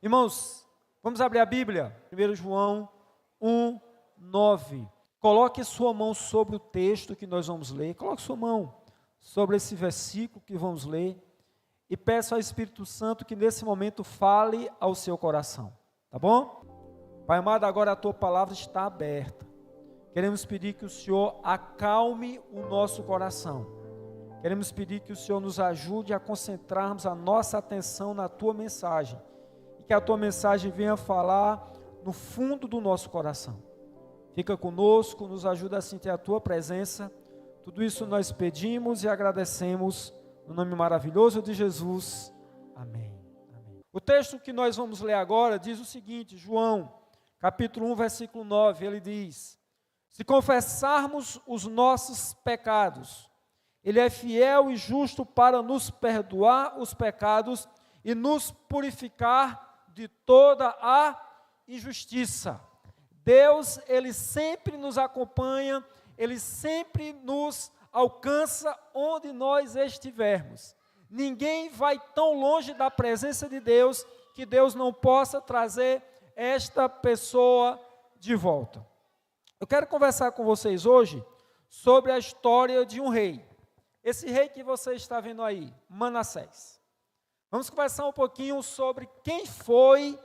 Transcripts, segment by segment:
Irmãos, vamos abrir a Bíblia, 1 João 1, 9. Coloque sua mão sobre o texto que nós vamos ler, coloque sua mão sobre esse versículo que vamos ler e peça ao Espírito Santo que nesse momento fale ao seu coração, tá bom? Pai amado, agora a tua palavra está aberta. Queremos pedir que o Senhor acalme o nosso coração. Queremos pedir que o Senhor nos ajude a concentrarmos a nossa atenção na tua mensagem. E que a tua mensagem venha falar no fundo do nosso coração. Fica conosco, nos ajuda a sentir a tua presença. Tudo isso nós pedimos e agradecemos no nome maravilhoso de Jesus. Amém. Amém. O texto que nós vamos ler agora diz o seguinte, João, capítulo 1, versículo 9, ele diz: se confessarmos os nossos pecados, Ele é fiel e justo para nos perdoar os pecados e nos purificar de toda a injustiça. Deus, Ele sempre nos acompanha, Ele sempre nos alcança onde nós estivermos. Ninguém vai tão longe da presença de Deus que Deus não possa trazer esta pessoa de volta. Eu quero conversar com vocês hoje sobre a história de um rei. Esse rei que você está vendo aí, Manassés. Vamos conversar um pouquinho sobre quem foi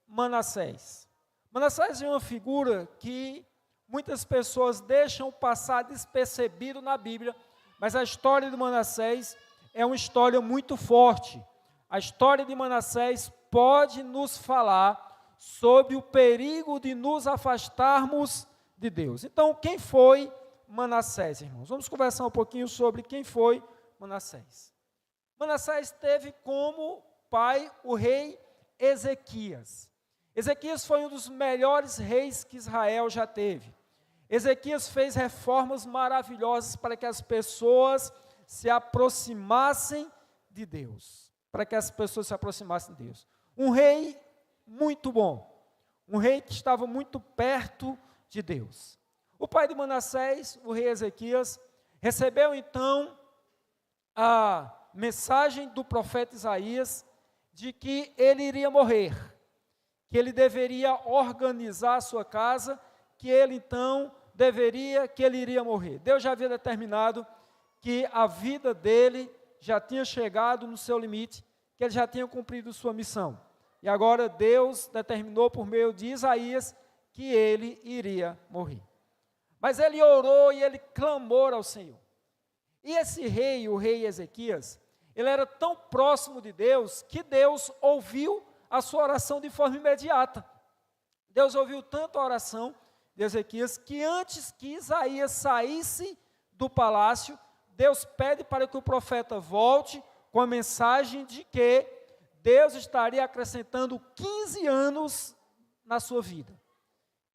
Manassés. Manassés é uma figura que muitas pessoas deixam passar despercebido na Bíblia, mas a história de Manassés é uma história muito forte. A história de Manassés pode nos falar sobre o perigo de nos afastarmos de Deus. Então, quem foi Manassés, irmãos? Vamos conversar um pouquinho sobre quem foi Manassés. Manassés teve como pai o rei Ezequias. Ezequias foi um dos melhores reis que Israel já teve. Ezequias fez reformas maravilhosas para que as pessoas se aproximassem de Deus. Para que as pessoas se aproximassem de Deus. Um rei muito bom. Um rei que estava muito perto de Deus. O pai de Manassés, o rei Ezequias, recebeu então a mensagem do profeta Isaías de que ele iria morrer, que ele deveria organizar a sua casa, que ele então que ele iria morrer. Deus já havia determinado que a vida dele já tinha chegado no seu limite, que ele já tinha cumprido sua missão. E agora Deus determinou por meio de Isaías que ele iria morrer. Mas ele orou e ele clamou ao Senhor. E esse rei, o rei Ezequias, ele era tão próximo de Deus, que Deus ouviu a sua oração de forma imediata. Deus ouviu tanto a oração de Ezequias, que antes que Isaías saísse do palácio, Deus pede para que o profeta volte com a mensagem de que Deus estaria acrescentando 15 anos na sua vida.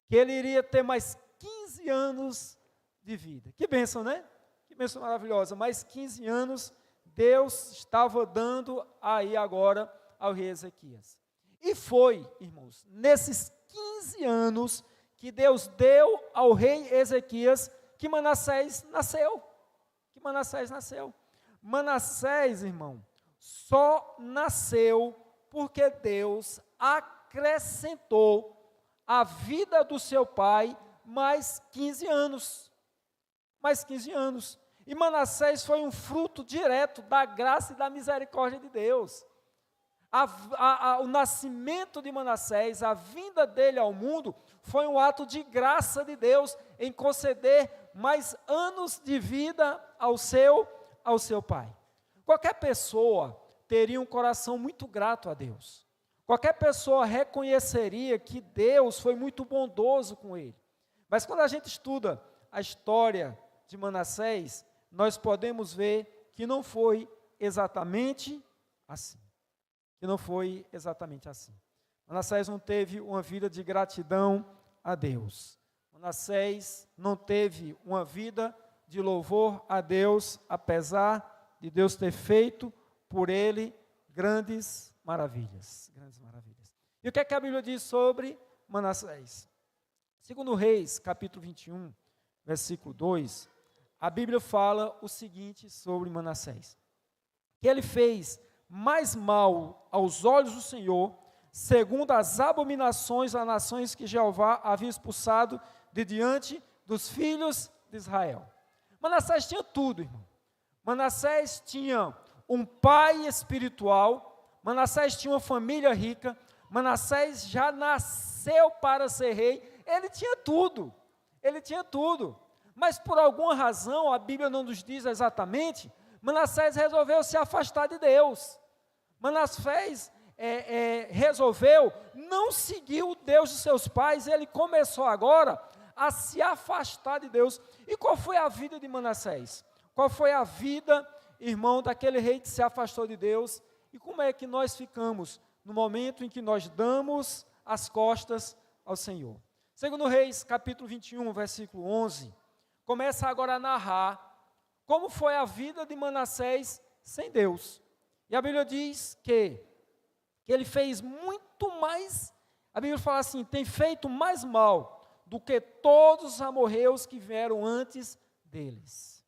Que ele iria ter mais 15 anos de vida. Que bênção, né? Que bênção maravilhosa. Mais 15 anos Deus estava dando aí agora ao rei Ezequias. E foi, irmãos, nesses 15 anos que Deus deu ao rei Ezequias que Manassés nasceu. Que Manassés nasceu. Manassés, irmão, só nasceu porque Deus acrescentou à vida do seu pai mais 15 anos. Mais 15 anos. E Manassés foi um fruto direto da graça e da misericórdia de Deus. O nascimento de Manassés, a vinda dele ao mundo, foi um ato de graça de Deus em conceder mais anos de vida ao seu pai. Qualquer pessoa teria um coração muito grato a Deus. Qualquer pessoa reconheceria que Deus foi muito bondoso com ele. Mas quando a gente estuda a história de Manassés, nós podemos ver que não foi exatamente assim. Que não foi exatamente assim. Manassés não teve uma vida de gratidão a Deus. Manassés não teve uma vida de louvor a Deus, apesar de Deus ter feito por ele grandes maravilhas. Grandes maravilhas. E o que é que a Bíblia diz sobre Manassés? Segundo Reis, capítulo 21, versículo 2, a Bíblia fala o seguinte sobre Manassés: que ele fez mais mal aos olhos do Senhor, segundo as abominações das nações que Jeová havia expulsado de diante dos filhos de Israel. Manassés tinha tudo, irmão. Manassés tinha um pai espiritual, Manassés tinha uma família rica, Manassés já nasceu para ser rei, ele tinha tudo, mas por alguma razão, a Bíblia não nos diz exatamente, Manassés resolveu se afastar de Deus, Manassés resolveu não seguir o Deus de seus pais, ele começou agora a se afastar de Deus. E qual foi a vida de Manassés? Qual foi a vida, irmão, daquele rei que se afastou de Deus? E como é que nós ficamos no momento em que nós damos as costas ao Senhor? Segundo Reis, capítulo 21, versículo 11, começa agora a narrar como foi a vida de Manassés sem Deus. E a Bíblia diz que ele fez muito mais, a Bíblia fala assim, tem feito mais mal do que todos os amorreus que vieram antes deles.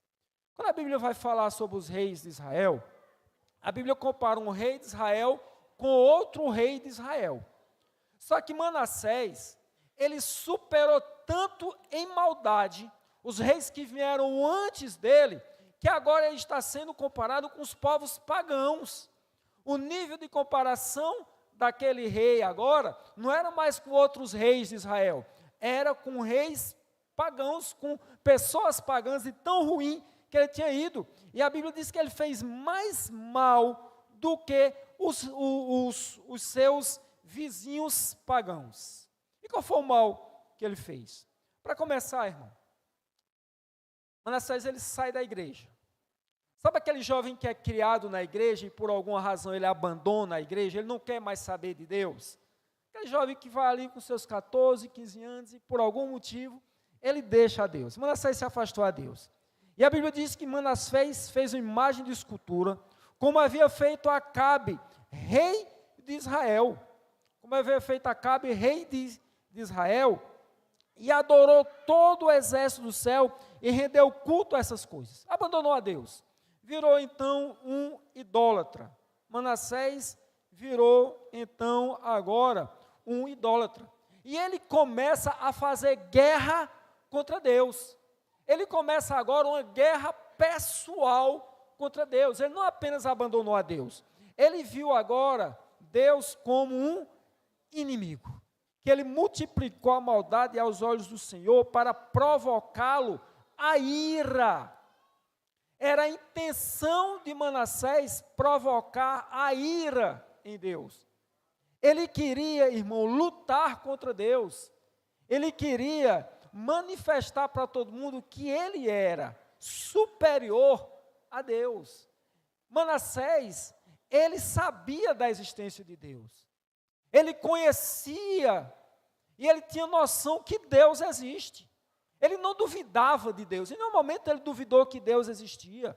Quando a Bíblia vai falar sobre os reis de Israel, a Bíblia compara um rei de Israel com outro rei de Israel. Só que Manassés, ele superou tanto em maldade os reis que vieram antes dele, que agora ele está sendo comparado com os povos pagãos. O nível de comparação daquele rei agora não era mais com outros reis de Israel, era com reis pagãos, com pessoas pagãs, e tão ruim que ele tinha ido. E a Bíblia diz que ele fez mais mal do que os seus vizinhos pagãos. E qual foi o mal que ele fez? Para começar, irmão, Manassés, ele sai da igreja. Sabe aquele jovem que é criado na igreja e por alguma razão ele abandona a igreja, ele não quer mais saber de Deus? Aquele jovem que vai ali com seus 14, 15 anos e por algum motivo ele deixa a Deus. Manassés se afastou a Deus. E a Bíblia diz que Manassés fez uma imagem de escultura, como havia feito Acabe, rei de Israel. Como havia feito Acabe, rei de Israel, e adorou todo o exército do céu e rendeu culto a essas coisas. Abandonou a Deus. Virou então um idólatra. Manassés virou então agora um idólatra. E ele começa a fazer guerra contra Deus. Ele começa agora uma guerra pessoal contra Deus. Ele não apenas abandonou a Deus. Ele viu agora Deus como um inimigo. Que ele multiplicou a maldade aos olhos do Senhor para provocá-lo a ira. Era a intenção de Manassés provocar a ira em Deus. Ele queria, irmão, lutar contra Deus. Ele queria manifestar para todo mundo que ele era superior a Deus. Manassés, ele sabia da existência de Deus. Ele conhecia e ele tinha noção que Deus existe. Ele não duvidava de Deus. Em nenhum momento ele duvidou que Deus existia.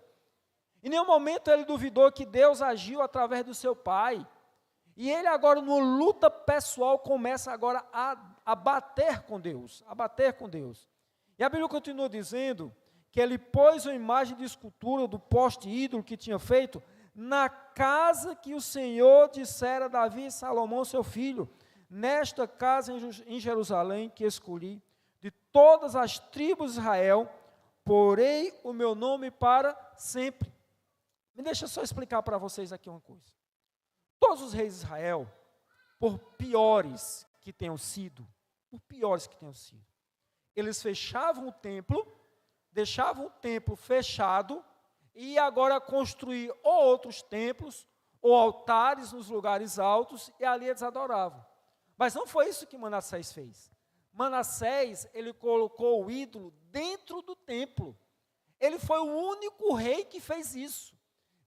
Em nenhum momento ele duvidou que Deus agiu através do seu pai. E ele agora, numa luta pessoal, começa agora a bater com Deus. A bater com Deus. E a Bíblia continua dizendo que ele pôs uma imagem de escultura do poste ídolo que tinha feito na casa que o Senhor dissera a Davi e Salomão, seu filho, nesta casa em Jerusalém que escolhi, de todas as tribos de Israel, porei o meu nome para sempre. Me deixa só explicar para vocês aqui uma coisa. Todos os reis de Israel, por piores que tenham sido, eles fechavam o templo, deixavam o templo fechado, e agora construir ou outros templos, ou altares nos lugares altos, e ali eles adoravam. Mas não foi isso que Manassés fez. Manassés, ele colocou o ídolo dentro do templo. Ele foi o único rei que fez isso.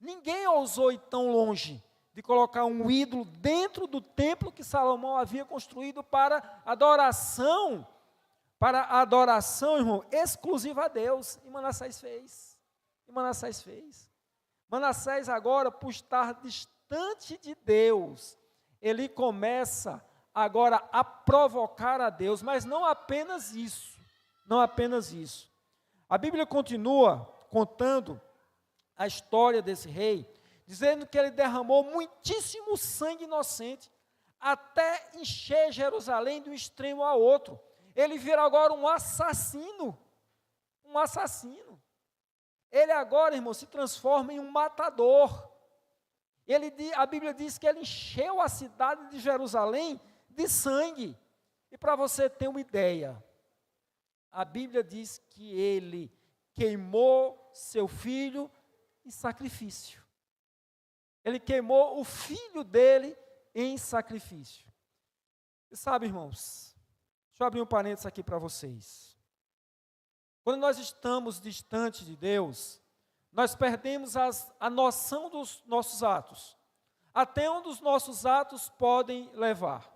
Ninguém ousou ir tão longe de colocar um ídolo dentro do templo que Salomão havia construído para adoração, irmão, exclusiva a Deus. E Manassés fez. Manassés agora, por estar distante de Deus, ele começa agora a provocar a Deus, mas não apenas isso. A Bíblia continua contando a história desse rei, dizendo que ele derramou muitíssimo sangue inocente, até encher Jerusalém de um extremo ao outro. Ele vira agora um assassino. Um assassino. Ele agora, irmão, se transforma em um matador. A Bíblia diz que ele encheu a cidade de Jerusalém de sangue. E para você ter uma ideia, a Bíblia diz que ele queimou seu filho em sacrifício. Ele queimou o filho dele em sacrifício. E sabe, irmãos, deixa eu abrir um parênteses aqui para vocês. Quando nós estamos distantes de Deus, nós perdemos a noção dos nossos atos, até onde os nossos atos podem levar.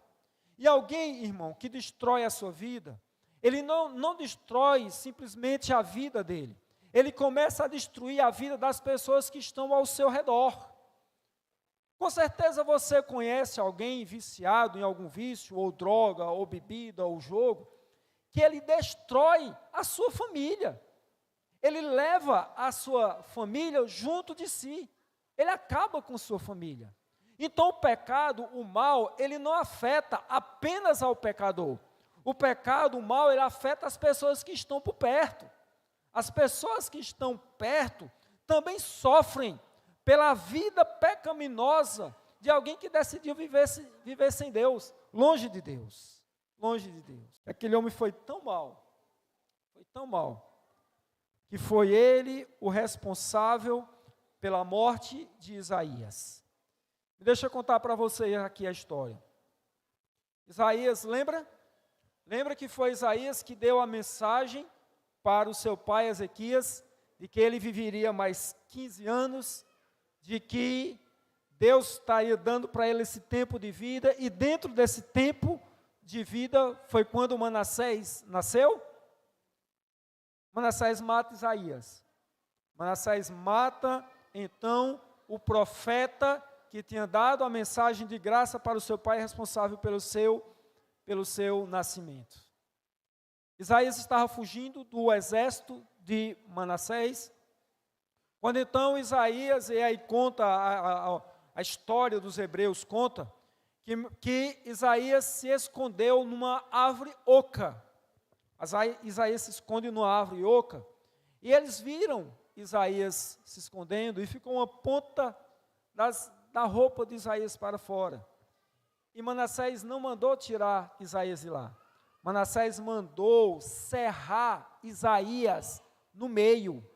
E alguém, irmão, que destrói a sua vida, ele não destrói simplesmente a vida dele, ele começa a destruir a vida das pessoas que estão ao seu redor. Com certeza você conhece alguém viciado em algum vício, ou droga, ou bebida, ou jogo, que ele destrói a sua família. Ele leva a sua família junto de si. Ele acaba com sua família. Então o pecado, o mal, ele não afeta apenas ao pecador. O pecado, o mal, ele afeta as pessoas que estão por perto. As pessoas que estão perto também sofrem pela vida pecaminosa de alguém que decidiu viver sem Deus, longe de Deus, longe de Deus. Aquele homem foi tão mal, que foi ele o responsável pela morte de Isaías. Deixa eu contar para você aqui a história. Isaías, lembra? Lembra que foi Isaías que deu a mensagem para o seu pai Ezequias, de que ele viveria mais 15 anos, de que Deus estaria dando para ele esse tempo de vida, e dentro desse tempo de vida foi quando Manassés nasceu. Manassés mata Isaías. Manassés mata, então, o profeta que tinha dado a mensagem de graça para o seu pai, responsável pelo seu nascimento. Isaías estava fugindo do exército de Manassés, quando então Isaías, e aí conta a história dos hebreus, conta que Isaías se escondeu numa árvore oca. Isaías se esconde numa árvore oca, e eles viram Isaías se escondendo, e ficou uma ponta da roupa de Isaías para fora. E Manassés não mandou tirar Isaías de lá. Manassés mandou serrar Isaías no meio.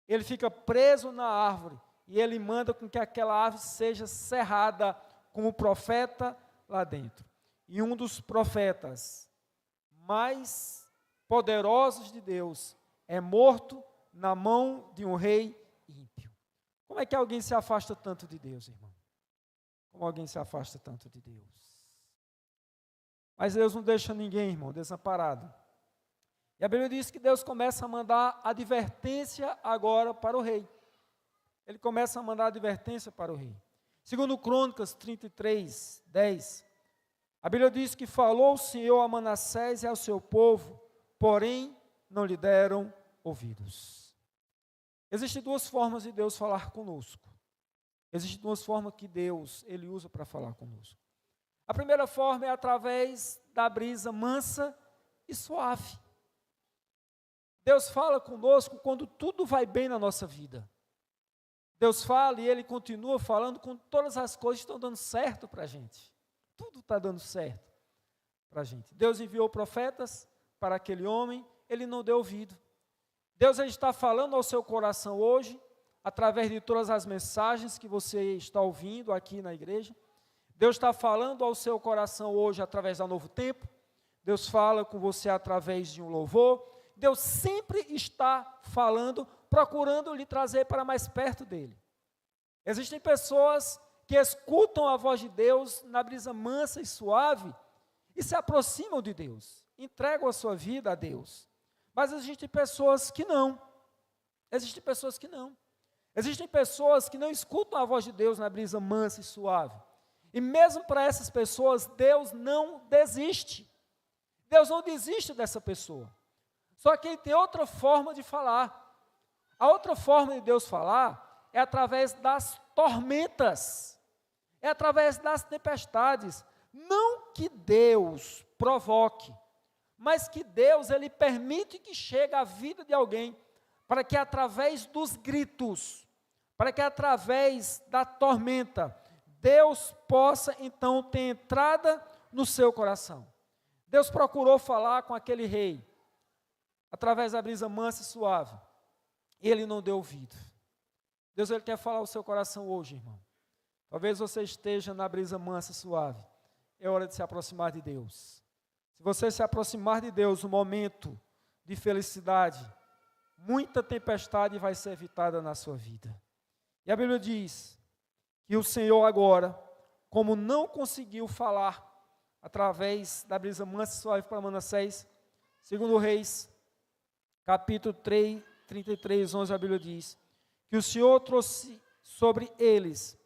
Ele fica preso na árvore, e ele manda com que aquela árvore seja serrada com o profeta lá dentro. E um dos profetas mais poderosos de Deus é morto na mão de um rei ímpio. Como é que alguém se afasta tanto de Deus, irmão? Como alguém se afasta tanto de Deus? Mas Deus não deixa ninguém, irmão, desamparado. E a Bíblia diz que Deus começa a mandar advertência agora para o rei. Ele começa a mandar advertência para o rei. Segundo Crônicas 33, 10, a Bíblia diz que falou o Senhor a Manassés e ao seu povo, porém não lhe deram ouvidos. Existem duas formas de Deus falar conosco. Existem duas formas que Deus ele usa para falar conosco. A primeira forma é através da brisa mansa e suave. Deus fala conosco quando tudo vai bem na nossa vida. Deus fala e Ele continua falando quando todas as coisas estão dando certo para a gente. Tudo está dando certo para a gente. Deus enviou profetas para aquele homem, ele não deu ouvido. Deus ele está falando ao seu coração hoje, através de todas as mensagens que você está ouvindo aqui na igreja. Deus está falando ao seu coração hoje através da Novo Tempo. Deus fala com você através de um louvor. Deus sempre está falando, procurando lhe trazer para mais perto dele. Existem pessoas que escutam a voz de Deus na brisa mansa e suave e se aproximam de Deus, entregam a sua vida a Deus. Mas existem pessoas que não. Existem pessoas que não. Existem pessoas que não escutam a voz de Deus na brisa mansa e suave. E mesmo para essas pessoas, Deus não desiste. Deus não desiste dessa pessoa. Só que Ele tem outra forma de falar. A outra forma de Deus falar é através das tormentas. é através das tempestades. Não que Deus provoque, mas que Deus, Ele permite que chegue à vida de alguém, para que através dos gritos, para que através da tormenta, Deus possa então ter entrada no seu coração. Deus procurou falar com aquele rei, através da brisa mansa e suave, e ele não deu ouvido. Deus, Ele quer falar ao seu coração hoje, irmão. Talvez você esteja na brisa mansa e suave, é hora de se aproximar de Deus. Se você se aproximar de Deus, no momento de felicidade, muita tempestade vai ser evitada na sua vida. E a Bíblia diz que o Senhor agora, como não conseguiu falar através da brisa mansa e suave para Manassés, segundo Reis, capítulo 3, 33, 11, a Bíblia diz que o Senhor trouxe sobre eles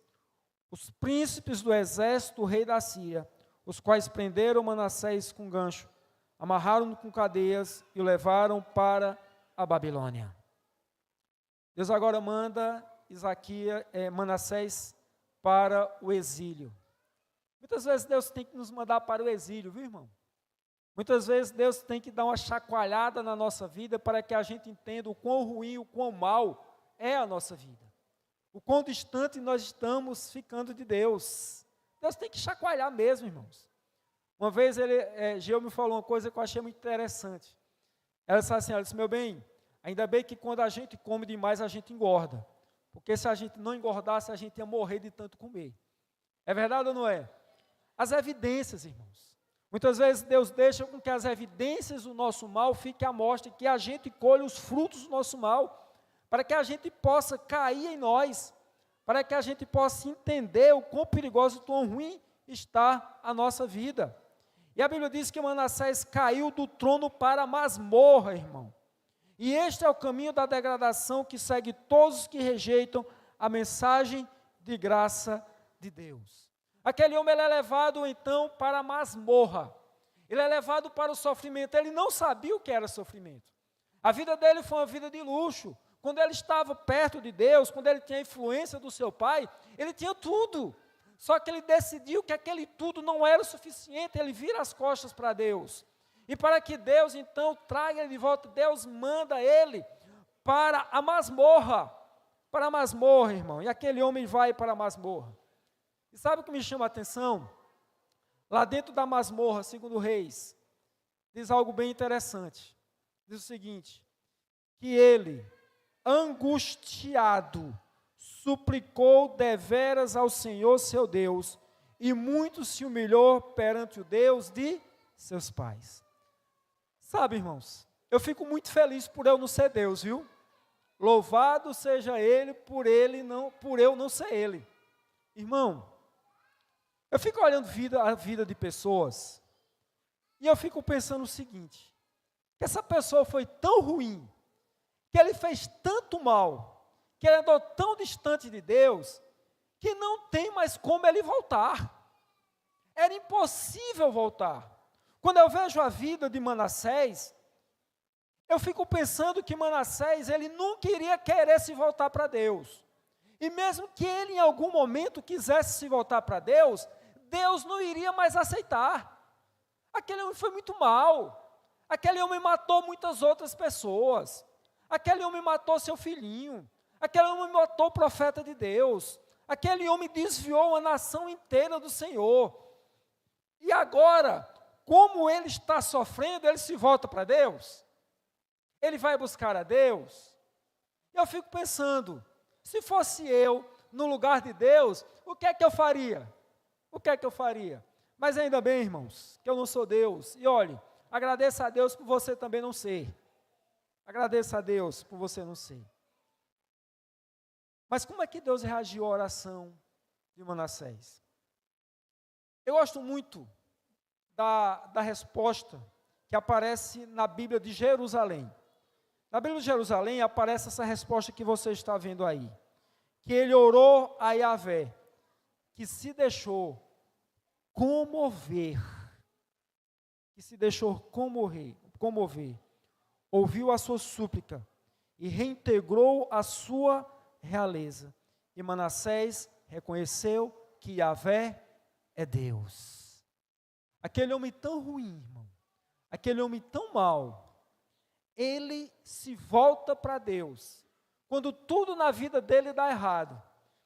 os príncipes do exército do rei da Síria, os quais prenderam Manassés com gancho, amarraram-no com cadeias e o levaram para a Babilônia. Deus agora manda Manassés para o exílio. Muitas vezes Deus tem que nos mandar para o exílio, viu, irmão? Muitas vezes Deus tem que dar uma chacoalhada na nossa vida para que a gente entenda o quão ruim, o quão mal é a nossa vida. O quão distante nós estamos ficando de Deus. Deus tem que chacoalhar mesmo, irmãos. Uma vez Geu me falou uma coisa que eu achei muito interessante. Ela disse, meu bem, ainda bem que quando a gente come demais, a gente engorda. Porque se a gente não engordasse, a gente ia morrer de tanto comer. É verdade ou não é? As evidências, irmãos. Muitas vezes Deus deixa com que as evidências do nosso mal fiquem à mostra, que a gente colhe os frutos do nosso mal, para que a gente possa cair em nós, para que a gente possa entender o quão perigoso e quão ruim está a nossa vida. E a Bíblia diz que Manassés caiu do trono para a masmorra, irmão. E este é o caminho da degradação que segue todos os que rejeitam a mensagem de graça de Deus. Aquele homem ele é levado então para a masmorra, ele é levado para o sofrimento, ele não sabia o que era sofrimento. A vida dele foi uma vida de luxo. Quando ele estava perto de Deus, quando ele tinha a influência do seu pai, ele tinha tudo. Só que ele decidiu que aquele tudo não era o suficiente, ele vira as costas para Deus. E para que Deus então traga ele de volta, Deus manda ele para a masmorra, irmão. E aquele homem vai para a masmorra. E sabe o que me chama a atenção? Lá dentro da masmorra, segundo Reis, diz algo bem interessante. Diz o seguinte, que ele, angustiado, suplicou deveras ao Senhor seu Deus, e muito se humilhou perante o Deus de seus pais. Sabe, irmãos, eu fico muito feliz por eu não ser Deus, viu? Louvado seja Ele por eu não ser Ele. Irmão, eu fico olhando a vida de pessoas, e eu fico pensando o seguinte, que essa pessoa foi tão ruim, que ele fez tanto mal, que ele andou tão distante de Deus, que não tem mais como ele voltar. Era impossível voltar. Quando eu vejo a vida de Manassés, eu fico pensando que Manassés, ele nunca iria querer se voltar para Deus. E mesmo que ele em algum momento quisesse se voltar para Deus, Deus não iria mais aceitar. Aquele homem foi muito mal. Aquele homem matou muitas outras pessoas. Aquele homem matou seu filhinho. Aquele homem matou o profeta de Deus. Aquele homem desviou a nação inteira do Senhor. E agora, como ele está sofrendo, ele se volta para Deus? Ele vai buscar a Deus? Eu fico pensando, se fosse eu no lugar de Deus, o que é que eu faria? O que é que eu faria? Mas ainda bem, irmãos, que eu não sou Deus. E olhe, agradeça a Deus por você também não ser. Agradeça a Deus por você não ser. Mas como é que Deus reagiu à oração de Manassés? Eu gosto muito da resposta que aparece na Bíblia de Jerusalém. Na Bíblia de Jerusalém aparece essa resposta que você está vendo aí. Que ele orou a Yahvé, que se deixou comover, ouviu a sua súplica e reintegrou a sua realeza. E Manassés reconheceu que Yahvé é Deus. Aquele homem tão ruim, irmão, aquele homem tão mau, ele se volta para Deus. Quando tudo na vida dele dá errado,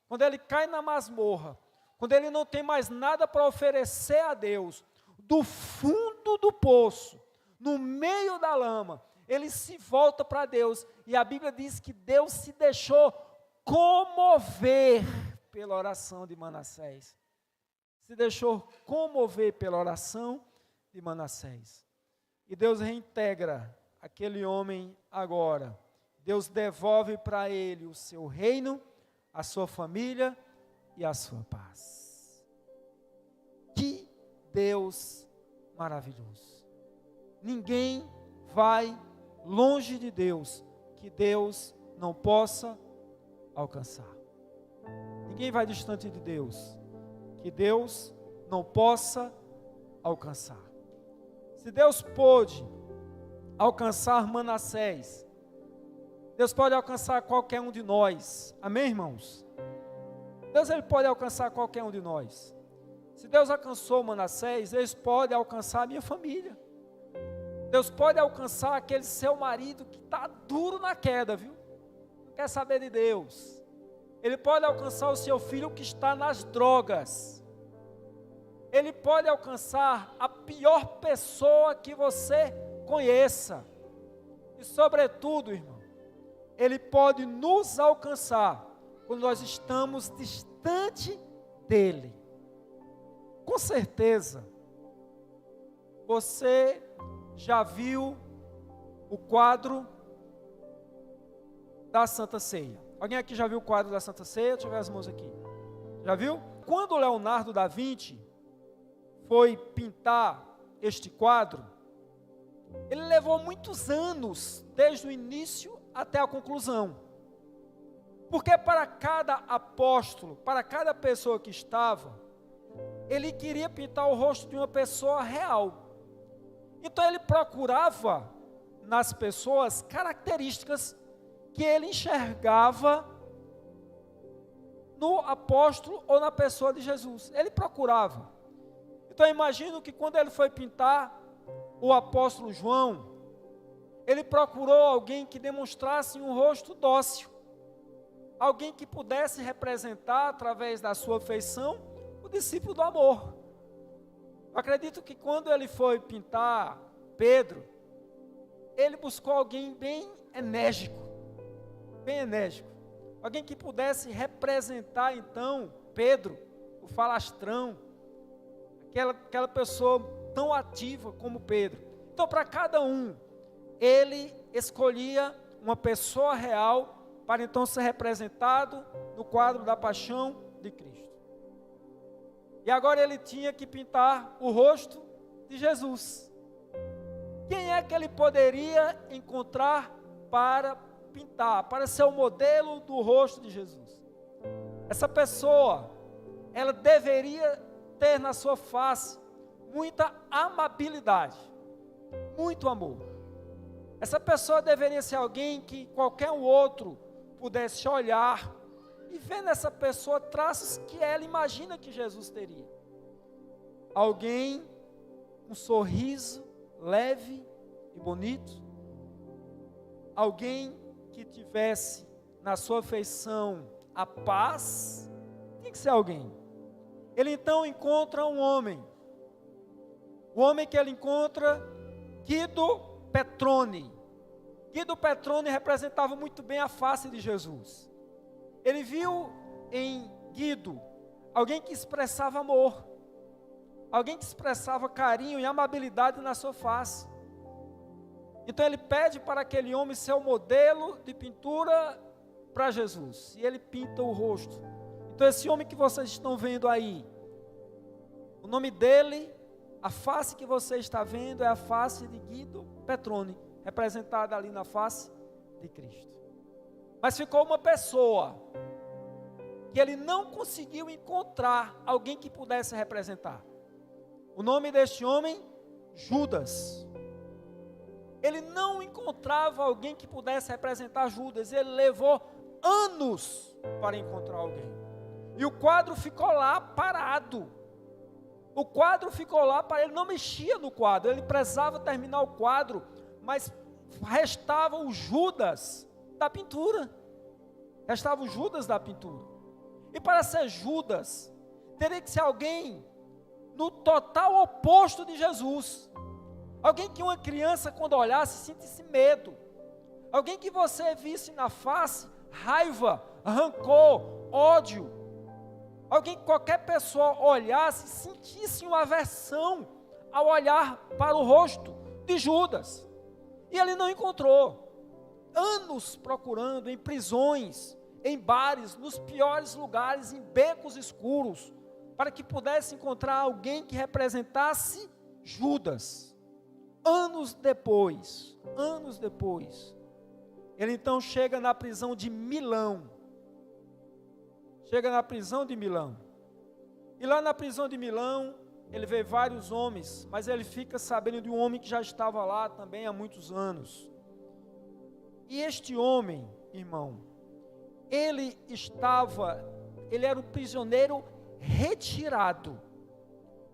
quando ele cai na masmorra, quando ele não tem mais nada para oferecer a Deus, do fundo do poço, no meio da lama, ele se volta para Deus, e a Bíblia diz que Deus se deixou comover pela oração de Manassés. Se deixou comover pela oração de Manassés. E Deus reintegra aquele homem agora. Deus devolve para ele o seu reino, a sua família e a sua paz. Que Deus maravilhoso. Ninguém vai longe de Deus que Deus não possa alcançar. Ninguém vai distante de Deus que Deus não possa alcançar. Se Deus pôde alcançar Manassés, Deus pode alcançar qualquer um de nós. Amém, irmãos? Deus, ele pode alcançar qualquer um de nós. Se Deus alcançou Manassés, Deus pode alcançar a minha família. Deus pode alcançar aquele seu marido que está duro na queda, viu? Não quer saber de Deus. Ele pode alcançar o seu filho que está nas drogas. Ele pode alcançar a pior pessoa que você conheça. E sobretudo, irmão, ele pode nos alcançar quando nós estamos distante dele. Com certeza, você já viu o quadro da Santa Ceia. Alguém aqui já viu o quadro da Santa Ceia? Deixa eu ver as mãos aqui. Já viu? Quando Leonardo da Vinci foi pintar este quadro, ele levou muitos anos, desde o início até a conclusão. Porque para cada apóstolo, para cada pessoa que estava, ele queria pintar o rosto de uma pessoa real. Então ele procurava nas pessoas características que ele enxergava no apóstolo ou na pessoa de Jesus. Ele procurava. Então eu imagino que quando ele foi pintar o apóstolo João, ele procurou alguém que demonstrasse um rosto dócil, alguém que pudesse representar através da sua feição o discípulo do amor. Eu acredito que quando ele foi pintar Pedro, ele buscou alguém bem enérgico, alguém que pudesse representar então Pedro, o falastrão, aquela pessoa tão ativa como Pedro. Então, para cada um, ele escolhia uma pessoa real para então ser representado no quadro da paixão de Cristo. E agora ele tinha que pintar o rosto de Jesus. Quem é que ele poderia encontrar para pintar, para ser o modelo do rosto de Jesus? Essa pessoa, ela deveria ter na sua face muita amabilidade, muito amor. Essa pessoa deveria ser alguém que qualquer um outro pudesse olhar e ver nessa pessoa traços que ela imagina que Jesus teria. Alguém com um sorriso leve e bonito, alguém que tivesse na sua feição a paz, tem que ser alguém. Ele então encontra um homem, o homem que ele encontra, Guido Petrone. Guido Petrone representava muito bem a face de Jesus. Ele viu em Guido alguém que expressava amor, alguém que expressava carinho e amabilidade na sua face. Então ele pede para aquele homem ser o modelo de pintura para Jesus, e ele pinta o rosto. Então esse homem que vocês estão vendo aí, o nome dele, a face que você está vendo é a face de Guido Petrone, representada ali na face de Cristo. Mas ficou uma pessoa que ele não conseguiu encontrar alguém que pudesse representar. O nome deste homem, Judas. Ele não encontrava alguém que pudesse representar Judas. Ele levou anos para encontrar alguém. E o quadro ficou lá parado. O quadro ficou lá, ele não mexia no quadro, ele precisava terminar o quadro, mas restava o Judas da pintura. Restava o Judas da pintura. E para ser Judas, teria que ser alguém no total oposto de Jesus. Alguém que uma criança, quando olhasse, sentisse medo. Alguém que você visse na face raiva, rancor, ódio. Alguém que qualquer pessoa olhasse, sentisse uma aversão ao olhar para o rosto de Judas. E ele não encontrou. Anos procurando em prisões, em bares, nos piores lugares, em becos escuros, para que pudesse encontrar alguém que representasse Judas. Anos depois, ele então chega na prisão de Milão. E lá na prisão de Milão, ele vê vários homens, mas ele fica sabendo de um homem que já estava lá também há muitos anos. E este homem, irmão, ele era um prisioneiro retirado.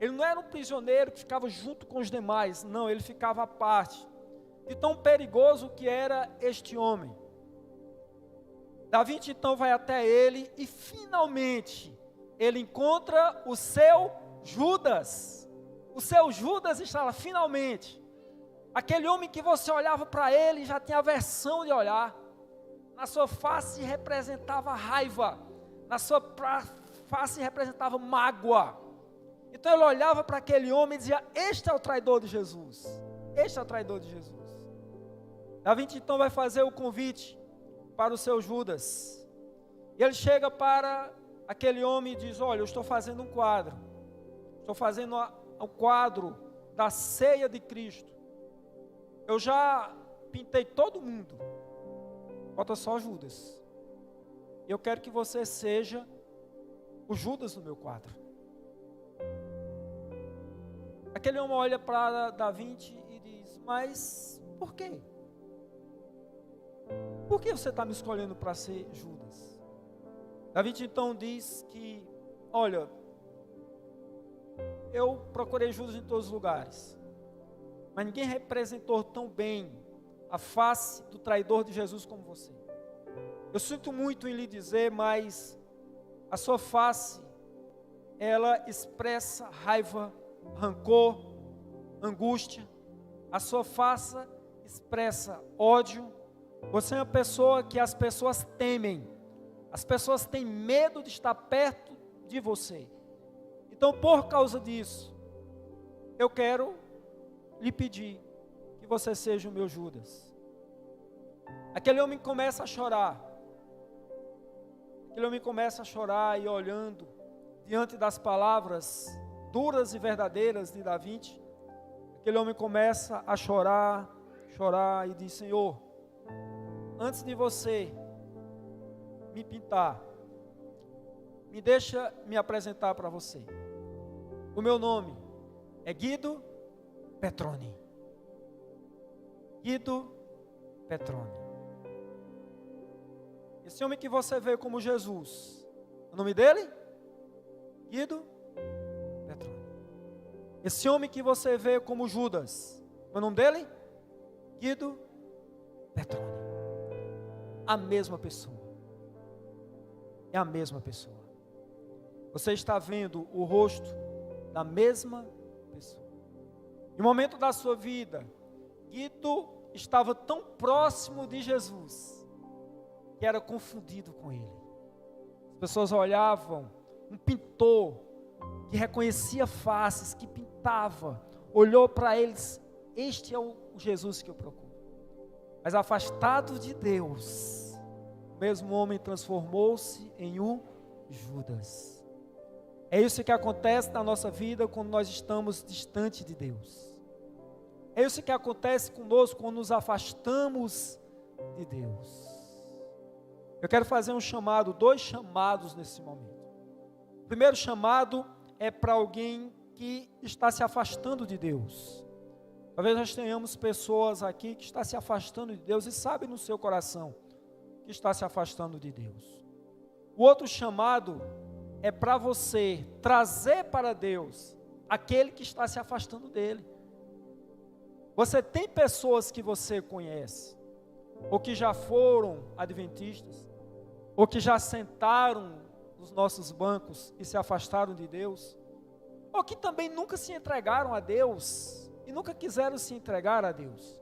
Ele não era um prisioneiro que ficava junto com os demais, não, ele ficava à parte. De tão perigoso que era este homem. Davi então vai até ele e finalmente ele encontra o seu Judas. O seu Judas está lá, finalmente. Aquele homem que você olhava para ele e já tinha aversão de olhar. Na sua face representava raiva, na sua face representava mágoa. Então ele olhava para aquele homem e dizia: este é o traidor de Jesus. Este é o traidor de Jesus. Davi então vai fazer o convite para o seu Judas. E ele chega para aquele homem e diz: olha, eu estou fazendo um quadro. Estou fazendo um quadro da ceia de Cristo. Eu já pintei todo mundo. Falta só Judas. E eu quero que você seja o Judas do meu quadro. Aquele homem olha para Davi e diz: mas por quê? Por que você está me escolhendo para ser Judas? Davi então diz que, olha, eu procurei Judas em todos os lugares, mas ninguém representou tão bem a face do traidor de Jesus como você. Eu sinto muito em lhe dizer, mas a sua face, ela expressa raiva, rancor, angústia. A sua face expressa ódio. Você é uma pessoa que as pessoas temem. As pessoas têm medo de estar perto de você. Então, por causa disso, eu quero lhe pedir que você seja o meu Judas. Aquele homem começa a chorar. Aquele homem começa a chorar e olhando diante das palavras duras e verdadeiras de Davi. Aquele homem começa a chorar e diz: Senhor, antes de você me pintar, me deixa me apresentar para você. O meu nome é Guido Petroni. Guido Petroni. Esse homem que você vê como Jesus, o nome dele? Guido Petroni. Esse homem que você vê como Judas, o nome dele? Guido Petroni. A mesma pessoa. É a mesma pessoa. Você está vendo o rosto da mesma pessoa. No momento da sua vida, Guido estava tão próximo de Jesus que era confundido com ele. As pessoas olhavam um pintor que reconhecia faces, que pintava, olhou para eles: este é o Jesus que eu procuro. Mas afastado de Deus, o mesmo homem transformou-se em um Judas. É isso que acontece na nossa vida quando nós estamos distante de Deus. É isso que acontece conosco quando nos afastamos de Deus. Eu quero fazer um chamado, 2 chamados nesse momento. O primeiro chamado é para alguém que está se afastando de Deus. Talvez nós tenhamos pessoas aqui que estão se afastando de Deus e sabem no seu coração que está se afastando de Deus. O outro chamado é para você trazer para Deus aquele que está se afastando dele. Você tem pessoas que você conhece, ou que já foram adventistas, ou que já sentaram nos nossos bancos e se afastaram de Deus, ou que também nunca se entregaram a Deus e nunca quiseram se entregar a Deus.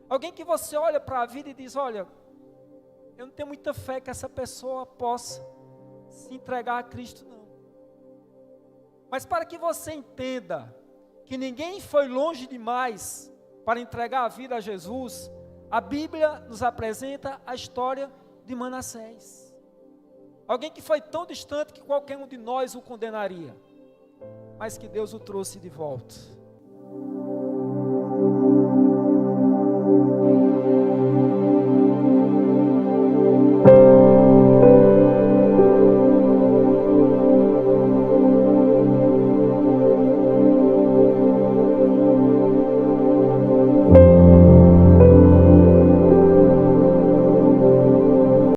Alguém que você olha para a vida e diz, olha, eu não tenho muita fé que essa pessoa possa se entregar a Cristo, não. Mas para que você entenda que ninguém foi longe demais para entregar a vida a Jesus, a Bíblia nos apresenta a história de Manassés. Alguém que foi tão distante que qualquer um de nós o condenaria, mas que Deus o trouxe de volta.